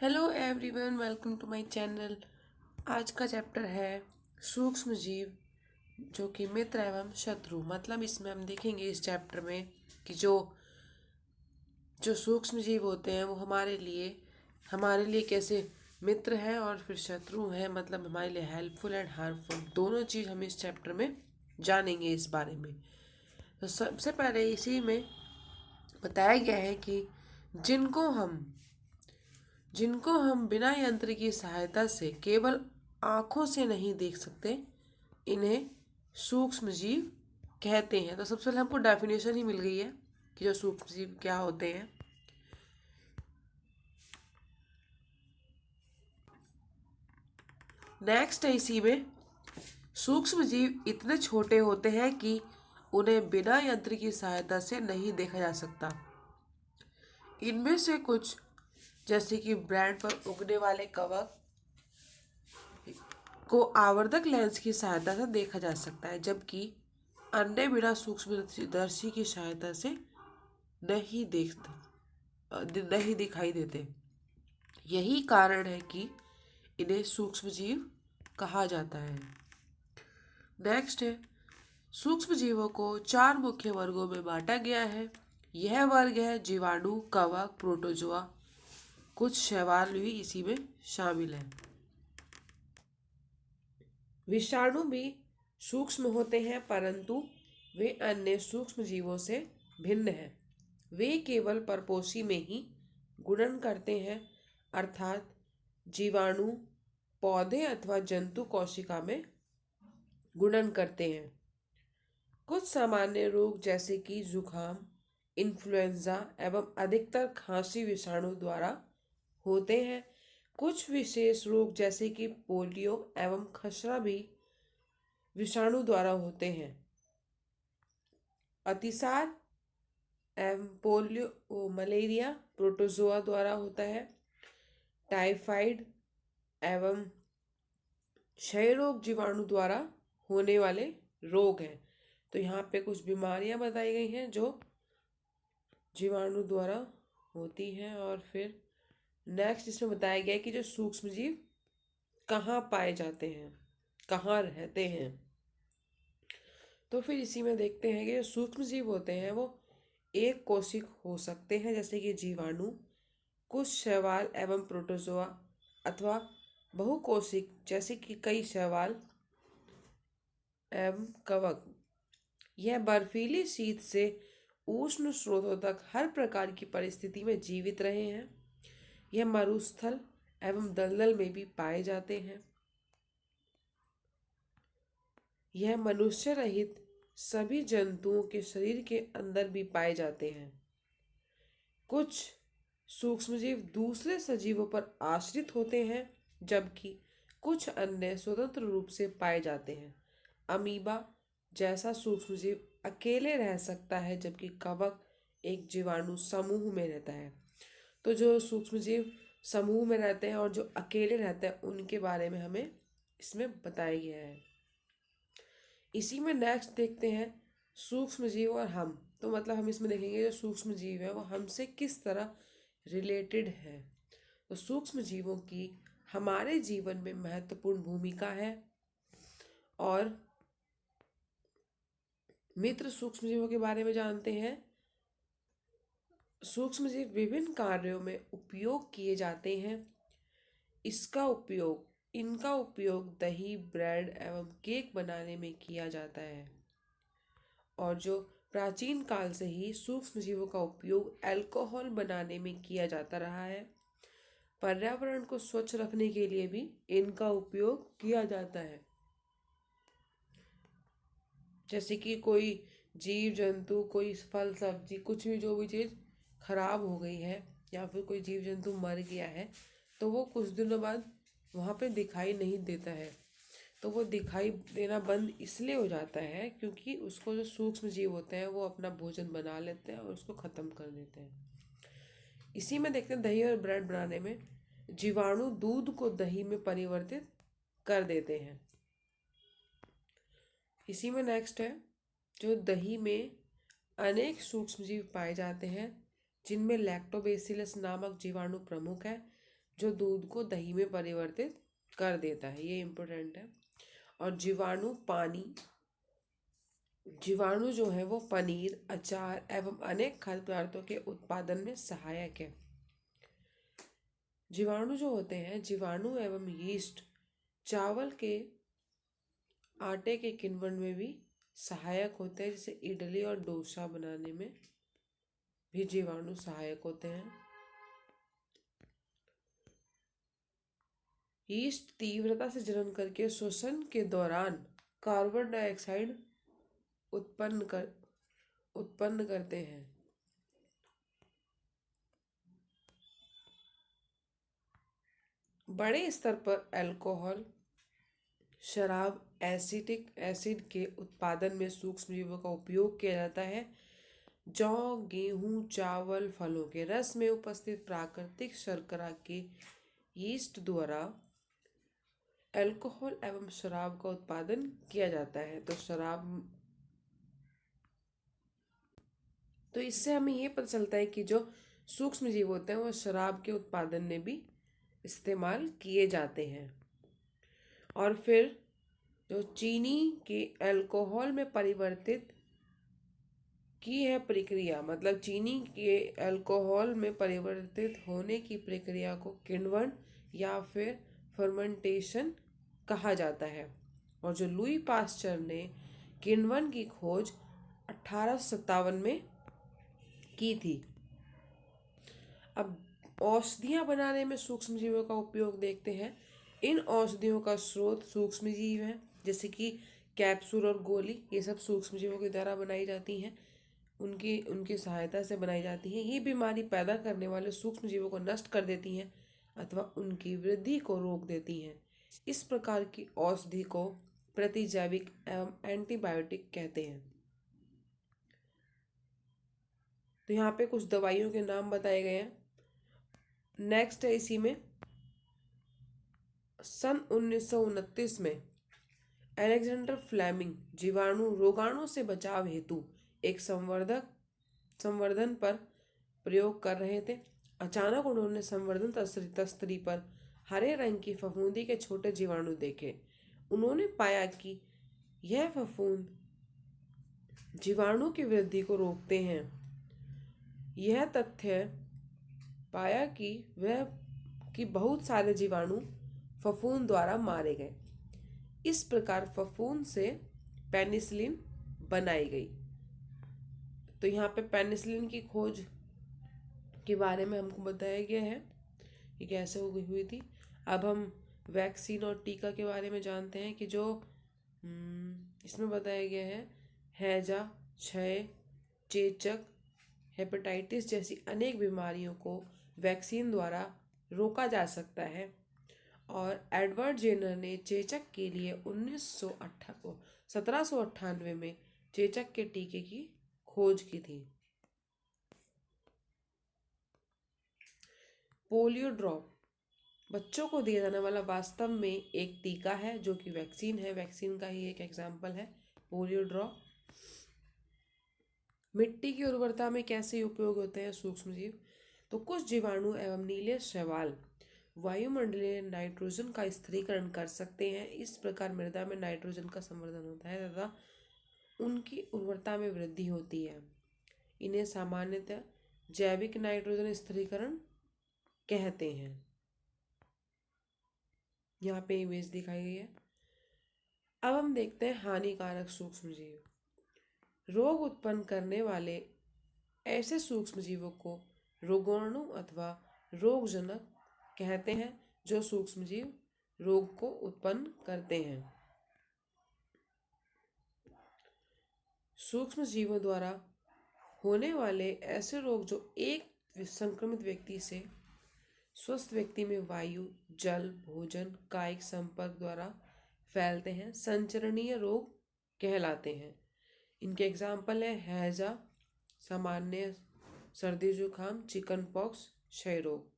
Hello everyone, welcome to my channel. आज का chapter है सूक्ष्म जीव, जो कि मित्र एवं शत्रु। मतलब इसमें हम देखेंगे इस चैप्टर में कि जो जो सूक्ष्म जीव होते हैं वो हमारे लिए कैसे मित्र हैं और फिर शत्रु हैं। मतलब हमारे लिए हेल्पफुल एंड हार्मफुल दोनों चीज़ हम इस चैप्टर में जानेंगे इस बारे में। तो सबसे पहले इसी में बताया गया है कि जिनको हम जिनको हम बिना यंत्र की सहायता से केवल आँखों से नहीं देख सकते, इन्हें सूक्ष्म जीव कहते हैं। तो सबसे पहले हमको डेफिनेशन ही मिल गई है कि जो सूक्ष्म जीव क्या होते हैं। नेक्स्ट है इसी में, सूक्ष्म जीव इतने छोटे होते हैं कि उन्हें बिना यंत्र की सहायता से नहीं देखा जा सकता। इनमें से कुछ, जैसे कि ब्रांड पर उगने वाले कवक, को आवर्धक लेंस की सहायता से देखा जा सकता है, जबकि अन्य बिना सूक्ष्मदर्शी की सहायता से नहीं नहीं दिखाई देते। यही कारण है कि इन्हें सूक्ष्म जीव कहा जाता है। नेक्स्ट है, सूक्ष्म जीवों को चार मुख्य वर्गों में बांटा गया है। यह वर्ग है जीवाणु, कवक, प्रोटोजोआ। कुछ शैवाल भी इसी में शामिल है। विषाणु भी सूक्ष्म होते हैं, परंतु वे अन्य सूक्ष्म जीवों से भिन्न हैं। वे केवल परपोषी में ही गुणन करते हैं, अर्थात जीवाणु पौधे अथवा जंतु कोशिका में गुणन करते हैं। कुछ सामान्य रोग जैसे कि जुखाम, इन्फ्लुएंजा एवं अधिकतर खांसी विषाणु द्वारा होते हैं। कुछ विशेष रोग जैसे कि पोलियो एवं खसरा भी विषाणु द्वारा होते हैं। अतिसार एवं पोलियो मलेरिया प्रोटोजोआ द्वारा होता है। टाइफाइड एवं क्षय रोग जीवाणु द्वारा होने वाले रोग हैं। तो यहाँ पे कुछ बीमारियां बताई गई हैं जो जीवाणु द्वारा होती हैं। और फिर नेक्स्ट इसमें बताया गया है कि जो सूक्ष्म जीव कहाँ पाए जाते हैं, कहाँ रहते हैं। तो फिर इसी में देखते हैं कि जो सूक्ष्म जीव होते हैं वो एक कोशिक हो सकते हैं, जैसे कि जीवाणु, कुछ शैवाल एवं प्रोटोजोआ, अथवा बहुकोशिक जैसे कि कई शैवाल एवं कवक। यह बर्फीली शीत से उष्ण स्रोतों तक हर प्रकार की परिस्थिति में जीवित रहे हैं। यह मरुस्थल एवं दलदल में भी पाए जाते हैं। यह मनुष्य रहित सभी जंतुओं के शरीर के अंदर भी पाए जाते हैं। कुछ सूक्ष्मजीव दूसरे सजीवों पर आश्रित होते हैं, जबकि कुछ अन्य स्वतंत्र रूप से पाए जाते हैं। अमीबा जैसा सूक्ष्मजीव अकेले रह सकता है, जबकि कवक एक जीवाणु समूह में रहता है। तो जो सूक्ष्मजीव समूह में रहते हैं और जो अकेले रहते हैं, उनके बारे में हमें इसमें बताया गया है। इसी में नेक्स्ट देखते हैं सूक्ष्म जीव और हम। तो मतलब हम इसमें देखेंगे जो सूक्ष्म जीव है वो हमसे किस तरह रिलेटेड है। तो सूक्ष्म जीवों की हमारे जीवन में महत्वपूर्ण भूमिका है। और मित्र सूक्ष्म जीवों के बारे में जानते हैं। सूक्ष्म जीव विभिन्न कार्यों में उपयोग किए जाते हैं। इनका उपयोग दही, ब्रेड एवं केक बनाने में किया जाता है। और जो प्राचीन काल से ही सूक्ष्म जीवों का उपयोग अल्कोहल बनाने में किया जाता रहा है। पर्यावरण को स्वच्छ रखने के लिए भी इनका उपयोग किया जाता है। जैसे कि कोई जीव जंतु, कोई फल सब्जी, कुछ भी, जो भी चीज़ खराब हो गई है या फिर कोई जीव जंतु मर गया है, तो वो कुछ दिनों बाद वहाँ पे दिखाई नहीं देता है। तो वो दिखाई देना बंद इसलिए हो जाता है क्योंकि उसको जो सूक्ष्म जीव होते हैं वो अपना भोजन बना लेते हैं और उसको ख़त्म कर देते हैं। इसी में देखते हैं दही और ब्रेड बनाने में जीवाणु दूध को दही में परिवर्तित कर देते हैं। इसी में नेक्स्ट है, जो दही में अनेक सूक्ष्म जीव पाए जाते हैं, जिनमें लैक्टोबैसिलस नामक जीवाणु प्रमुख है। जो दूध को दही में परिवर्तित कर देता है, ये इम्पोर्टेंट है। और जीवाणु जो है वो पनीर, अचार एवं अनेक खाद्य पदार्थों के उत्पादन में सहायक है। जीवाणु जो होते हैं, जीवाणु एवं यीस्ट चावल के आटे के किण्वन में भी सहायक होते हैं, जैसे इडली और डोसा बनाने में भी जीवाणु सहायक होते हैं। यीस्ट तीव्रता से जनन करके श्वसन के दौरान कार्बन डाइऑक्साइड उत्पन्न करते हैं। बड़े स्तर पर अल्कोहल, शराब, एसिटिक एसिड के उत्पादन में सूक्ष्मजीवों का उपयोग किया जाता है। जौ, गेहूं, चावल, फलों के रस में उपस्थित प्राकृतिक शर्करा के यीस्ट द्वारा अल्कोहल एवं शराब का उत्पादन किया जाता है। तो इससे हमें ये पता चलता है कि जो सूक्ष्म जीव होते हैं वो शराब के उत्पादन में भी इस्तेमाल किए जाते हैं। और फिर जो चीनी के अल्कोहल में परिवर्तित की है प्रक्रिया, मतलब चीनी के अल्कोहल में परिवर्तित होने की प्रक्रिया को किण्वन या फिर फर्मेंटेशन कहा जाता है। और जो लुई पास्चर ने किण्वन की खोज 1857 में की थी। अब औषधियाँ बनाने में सूक्ष्मजीवों का उपयोग देखते हैं। इन औषधियों का स्रोत सूक्ष्मजीव हैं, जैसे कि कैप्सूल और गोली, ये सब सूक्ष्मजीवों के द्वारा बनाई जाती हैं, उनकी सहायता से बनाई जाती हैं। ये बीमारी पैदा करने वाले सूक्ष्मजीवों को नष्ट कर देती हैं अथवा उनकी वृद्धि को रोक देती हैं। इस प्रकार की औषधि को प्रतिजैविक एवं एंटीबायोटिक कहते हैं। तो यहाँ पे कुछ दवाइयों के नाम बताए गए हैं। नेक्स्ट है इसी में, सन 1929 में अलेक्जेंडर फ्लेमिंग रोगाणु से बचाव हेतु एक संवर्धन पर प्रयोग कर रहे थे। अचानक उन्होंने संवर्धन तस्तरी पर हरे रंग की फफूंदी के छोटे जीवाणु देखे। उन्होंने पाया कि यह फफूंद जीवाणु की वृद्धि को रोकते हैं। यह तथ्य पाया कि बहुत सारे जीवाणु फफूंद द्वारा मारे गए। इस प्रकार फफूंद से पेनिसिलिन बनाई गई। तो यहाँ पे पेनिसिलिन की खोज के बारे में हमको बताया गया है कि कैसे हुई थी। अब हम वैक्सीन और टीका के बारे में जानते हैं कि जो इसमें बताया गया है, हैजा, क्षय, चेचक, हेपेटाइटिस जैसी अनेक बीमारियों को वैक्सीन द्वारा रोका जा सकता है। और एडवर्ड जेनर ने चेचक के लिए 1798 में चेचक के टीके की खोज की थी। पोलियो ड्रॉप बच्चों को दिया जाने वाला वास्तव में एक टीका है, जो कि वैक्सीन है। वैक्सीन का ही एक एग्जाम्पल है पोलियो ड्रॉप। मिट्टी की उर्वरता में कैसे उपयोग होते हैं सूक्ष्मजीव? तो कुछ जीवाणु एवं नीले शैवाल वायुमंडलीय नाइट्रोजन का स्थिरीकरण कर सकते हैं। इस प्रकार मृदा में नाइट्रोजन का संवर्धन होता है तथा उनकी उर्वरता में वृद्धि होती है। इन्हें सामान्यतः जैविक नाइट्रोजन स्थिरीकरण कहते हैं। यहाँ पे इमेज दिखाई गई है। अब हम देखते हैं हानिकारक सूक्ष्मजीव। रोग उत्पन्न करने वाले ऐसे सूक्ष्मजीवों को रोगाणु अथवा रोगजनक कहते हैं, जो सूक्ष्मजीव रोग को उत्पन्न करते हैं। सूक्ष्मजीवों द्वारा होने वाले ऐसे रोग जो एक संक्रमित व्यक्ति से स्वस्थ व्यक्ति में वायु, जल, भोजन, कायिक संपर्क द्वारा फैलते हैं, संचरणीय रोग कहलाते हैं। इनके एग्जाम्पल है हैजा, सामान्य सर्दी जुकाम, चिकन पॉक्स, क्षय रोग।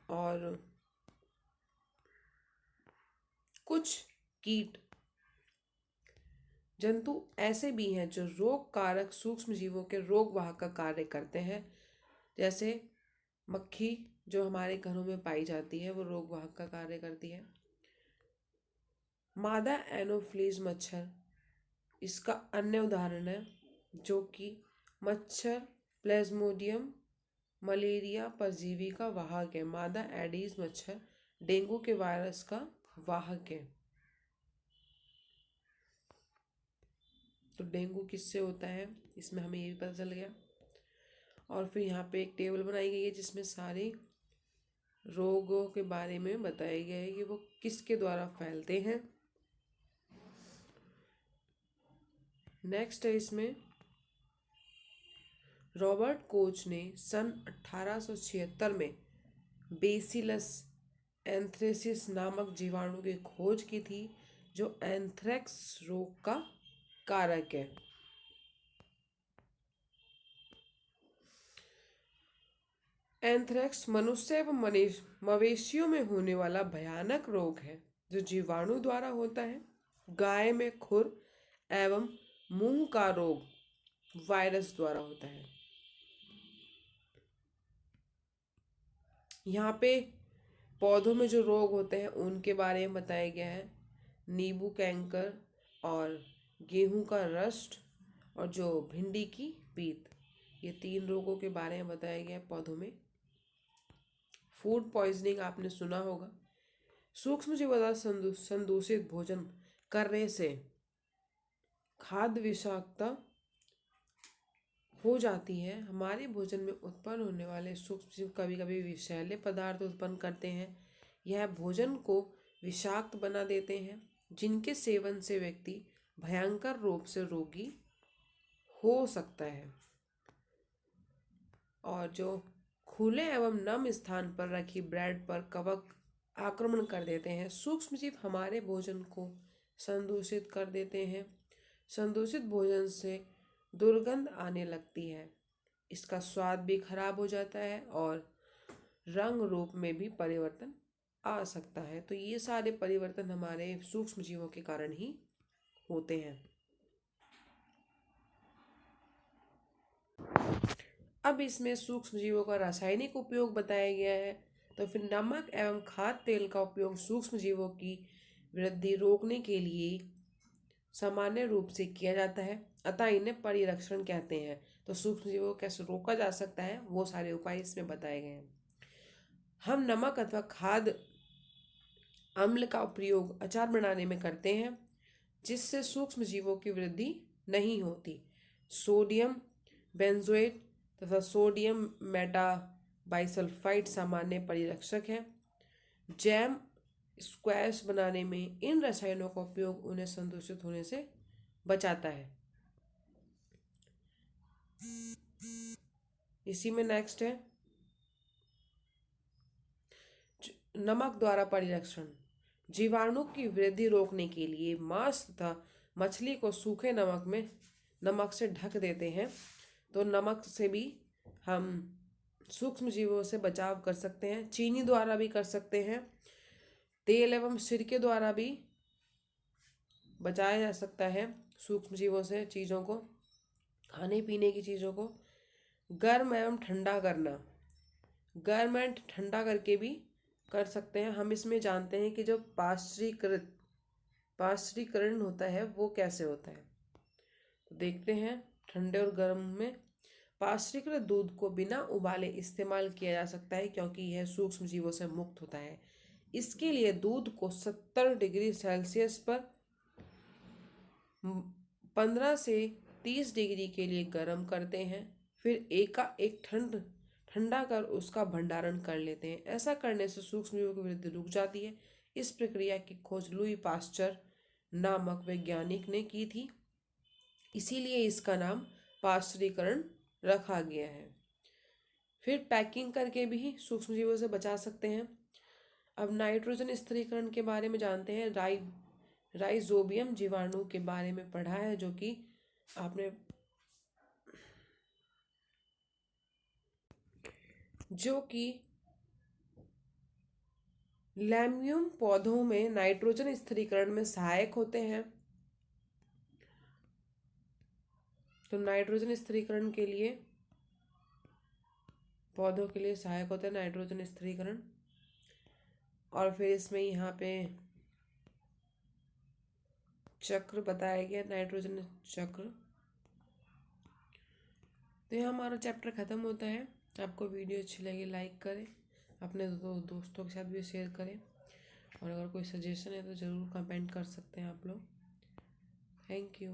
और कुछ कीट जंतु ऐसे भी हैं जो रोग कारक सूक्ष्म जीवों के रोग वाहक का कार्य करते हैं, जैसे मक्खी जो हमारे घरों में पाई जाती है वो रोग वाहक का कार्य करती है। मादा एनोफ्लीज मच्छर इसका अन्य उदाहरण है, जो कि मच्छर प्लेज्मोडियम मलेरिया परजीवी का वाहक है। मादा एडीज मच्छर डेंगू के वायरस का वाहक है। तो डेंगू किससे होता है, इसमें हमें ये भी पता चल गया। और फिर यहाँ पे एक टेबल बनाई गई है जिसमें सारे रोगों के बारे में बताया गया है कि वो किसके द्वारा फैलते हैं। नेक्स्ट है इसमें रॉबर्ट कोच ने सन 1876 में बेसिलस एंथ्रेसिस नामक जीवाणु की खोज की थी, जो एंथ्रेक्स रोग का कारक है। एंथ्रेक्स मनुष्य एवं मवेशियों में होने वाला भयानक रोग है जो जीवाणु द्वारा होता है। गाय में खुर एवं मुंह का रोग वायरस द्वारा होता है। यहाँ पे पौधों में जो रोग होते हैं उनके बारे में बताया गया है। नींबू कैंकर और गेहूं का रस्ट और जो भिंडी की पीत, ये 3 रोगों के बारे में बताया गया है पौधों में। फूड पॉइजनिंग आपने सुना होगा। सूक्ष्म जीवों द्वारा संदूषित भोजन करने से खाद्य विषाक्तता हो जाती है। हमारे भोजन में उत्पन्न होने वाले सूक्ष्म जीव कभी कभी विषैले पदार्थ उत्पन्न करते हैं। यह भोजन को विषाक्त बना देते हैं, जिनके सेवन से व्यक्ति भयंकर रूप से रोगी हो सकता है। और जो खुले एवं नम स्थान पर रखी ब्रेड पर कवक आक्रमण कर देते हैं। सूक्ष्म जीव हमारे भोजन को संदूषित कर देते हैं। संदूषित भोजन से दुर्गंध आने लगती है, इसका स्वाद भी खराब हो जाता है और रंग रूप में भी परिवर्तन आ सकता है। तो ये सारे परिवर्तन हमारे सूक्ष्म जीवों के कारण ही होते हैं। अब इसमें सूक्ष्म जीवों का रासायनिक उपयोग बताया गया है। तो फिर नमक एवं खाद्य तेल का उपयोग सूक्ष्म जीवों की वृद्धि रोकने के लिए सामान्य रूप से किया जाता है, अतः इन्हें परिरक्षण कहते हैं। तो सूक्ष्म जीवों को कैसे रोका जा सकता है वो सारे उपाय इसमें बताए गए हैं। हम नमक अथवा खाद्य अम्ल का प्रयोग अचार बनाने में करते हैं, जिससे सूक्ष्म जीवों की वृद्धि नहीं होती। सोडियम बेंजोएट तथा सोडियम मेटाबाइसल्फाइड सामान्य परिरक्षक है। जैम स्क्वैश बनाने में इन रसायनों का उपयोग उन्हें संदूषित होने से बचाता है। इसी में नेक्स्ट है नमक द्वारा परिरक्षण। जीवाणु की वृद्धि रोकने के लिए मांस तथा मछली को सूखे नमक से ढक देते हैं। तो नमक से भी हम सूक्ष्म जीवों से बचाव कर सकते हैं। चीनी द्वारा भी कर सकते हैं। तेल एवं सिरके द्वारा भी बचाया जा सकता है सूक्ष्म जीवों से चीज़ों को, खाने पीने की चीज़ों को। गर्म एवं ठंडा करना, गर्म एवं ठंडा करके भी कर सकते हैं। हम इसमें जानते हैं कि जो पाश्चरीकरण होता है वो कैसे होता है। तो देखते हैं। ठंडे और गर्म में पाश्चरीकृत दूध को बिना उबाले इस्तेमाल किया जा सकता है, क्योंकि यह सूक्ष्म जीवों से मुक्त होता है। इसके लिए दूध को 70 डिग्री सेल्सियस पर 15 से 30 डिग्री के लिए गर्म करते हैं, फिर एकाएक ठंडा कर उसका भंडारण कर लेते हैं। ऐसा करने से सूक्ष्म जीवों की वृद्धि रुक जाती है। इस प्रक्रिया की खोज लुई पास्चर नामक वैज्ञानिक ने की थी, इसीलिए इसका नाम पाश्चरीकरण रखा गया है। फिर पैकिंग करके भी सूक्ष्म जीवों से बचा सकते हैं। अब नाइट्रोजन स्थिरीकरण के बारे में जानते हैं। राइजोबियम जीवाणु के बारे में पढ़ा है, जो कि आपने लैम्यूम पौधों में नाइट्रोजन स्थिरीकरण में सहायक होते हैं। तो नाइट्रोजन स्थिरीकरण के लिए पौधों के लिए सहायक होता है नाइट्रोजन स्थिरीकरण। और फिर इसमें यहाँ पे चक्र बताया गया, नाइट्रोजन चक्र। तो यहाँ हमारा चैप्टर ख़त्म होता है। आपको वीडियो अच्छी लगी लाइक करें, अपने दोस्तों के साथ भी शेयर करें, और अगर कोई सजेशन है तो ज़रूर कमेंट कर सकते हैं आप लोग। Thank you.